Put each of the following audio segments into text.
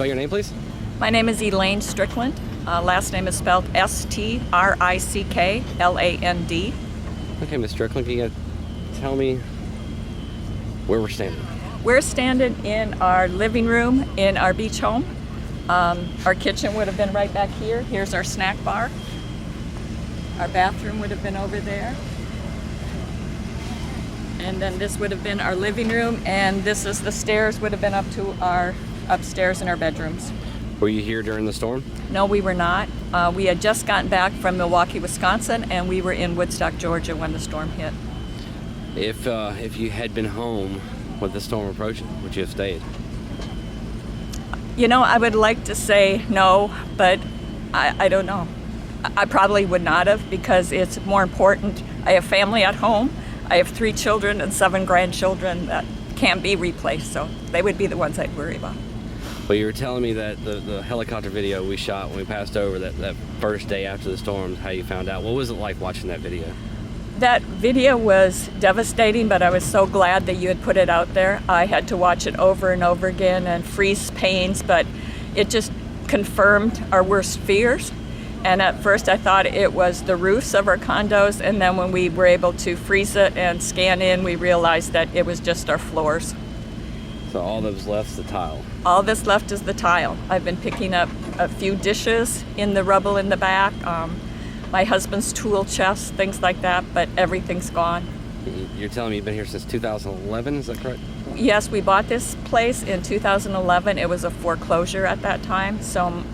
Your name, please? My name is Elaine Strickland. Last name is spelled Strickland. Okay, Ms. Strickland, can you tell me where we're standing? We're standing in our living room in our beach home. Our kitchen would have been right back here. Here's our snack bar. Our bathroom would have been over there. And then this would have been our living room, and this is the stairs would have been up to our upstairs in our bedrooms. Were you here during the storm? No, we were not. We had just gotten back from Milwaukee, Wisconsin, and we were in Woodstock, Georgia when the storm hit. If you had been home with the storm approaching, would you have stayed? You know, I would like to say no, but I don't know. I probably would not have, because it's more important. I have family at home. I have 3 children and 7 grandchildren that can't be replaced, so they would be the ones I'd worry about. Well, you were telling me that the helicopter video we shot when we passed over that first day after the storm, how you found out. What was it like watching that video? That video was devastating, but I was so glad that you had put it out there. I had to watch it over and over again and freeze pains, but it just confirmed our worst fears. And at first I thought it was the roofs of our condos, and then when we were able to freeze it and scan in, we realized that it was just our floors. So all that was left is the tile. All that's left is the tile. I've been picking up a few dishes in the rubble in the back, my husband's tool chest, things like that, but everything's gone. You're telling me you've been here since 2011, is that correct? Yes, we bought this place in 2011. It was a foreclosure at that time, so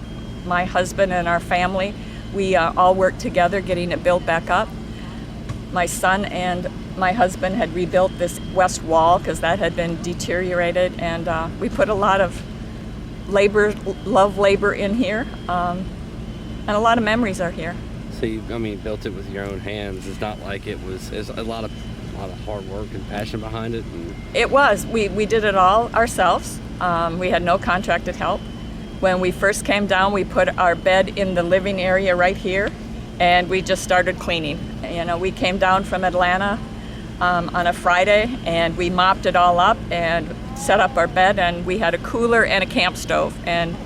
my husband and our family, we all worked together getting it built back up. My son and my husband had rebuilt this west wall because that had been deteriorated, and we put a lot of labor in here, and a lot of memories are here. So you, built it with your own hands. It's not like it's a lot of hard work and passion behind it. It was. We did it all ourselves. We had no contracted help. When we first came down, we put our bed in the living area right here, and we just started cleaning. You know, we came down from Atlanta on a Friday, and we mopped it all up and set up our bed, and we had a cooler and a camp stove, and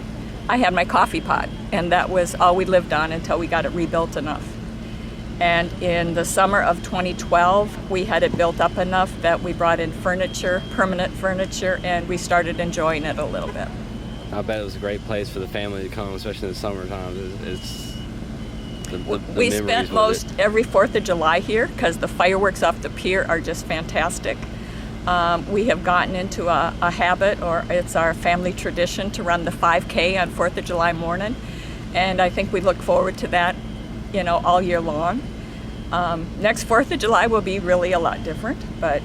I had my coffee pot, and that was all we lived on until we got it rebuilt enough. And in the summer of 2012, we had it built up enough that we brought in furniture, permanent furniture, and we started enjoying it a little bit. I bet it was a great place for the family to come, especially in the summertime. We spent most every 4th of July here because the fireworks off the pier are just fantastic. We have gotten into a habit, or it's our family tradition, to run the 5K on 4th of July morning, and I think we look forward to that, all year long. Next 4th of July will be really a lot different, but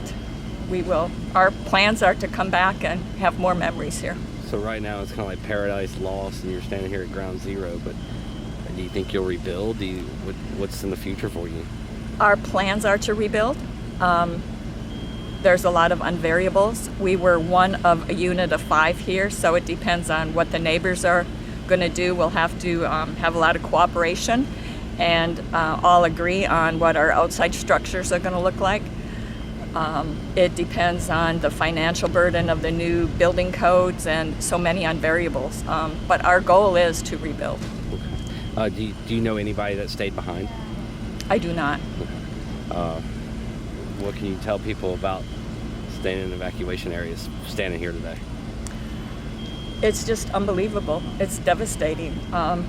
our plans are to come back and have more memories here. So right now it's kind of like paradise lost, and you're standing here at ground zero, but do you think you'll rebuild? What's in the future for you? Our plans are to rebuild. There's a lot of unvariables. We were one of a unit of 5 here, so it depends on what the neighbors are going to do. We'll have to have a lot of cooperation and all agree on what our outside structures are going to look like. It depends on the financial burden of the new building codes and so many unvariables. But our goal is to rebuild. Okay. Do you know anybody that stayed behind? I do not. Okay. What can you tell people about staying in evacuation areas, standing here today? It's just unbelievable. It's devastating.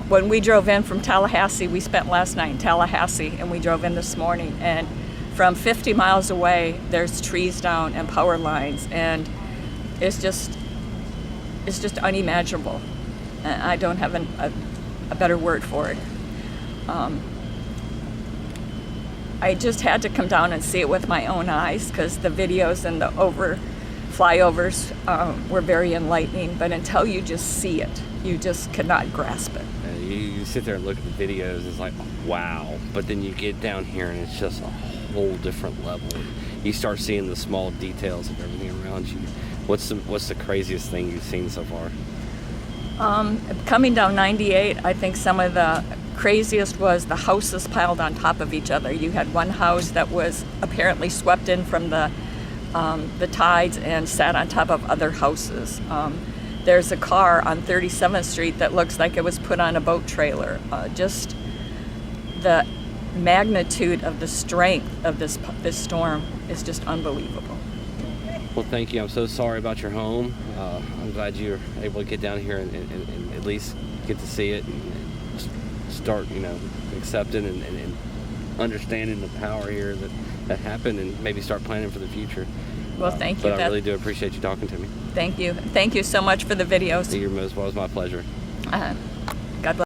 When we drove in from Tallahassee, we spent last night in Tallahassee, and we drove in this morning, and from 50 miles away, there's trees down and power lines, and it's just unimaginable. I don't have a better word for it. I just had to come down and see it with my own eyes, because the videos and the flyovers were very enlightening, but until you just see it, you just cannot grasp it. You sit there and look at the videos, it's like, wow, but then you get down here and it's just a whole different level. You start seeing the small details of everything around you. What's the craziest thing you've seen so far? Coming down 98, I think some of the craziest was the houses piled on top of each other. You had one house that was apparently swept in from the tides and sat on top of other houses. There's a car on 37th Street that looks like it was put on a boat trailer. Just the magnitude of the strength of this storm is just unbelievable. Well, thank you. I'm so sorry about your home. I'm glad you're able to get down here and at least get to see it and start, accepting and understanding the power here that happened, and maybe start planning for the future. Well, thank you. But I really do appreciate you talking to me. Thank you. Thank you so much for the videos. You're most well. It was my pleasure. God bless.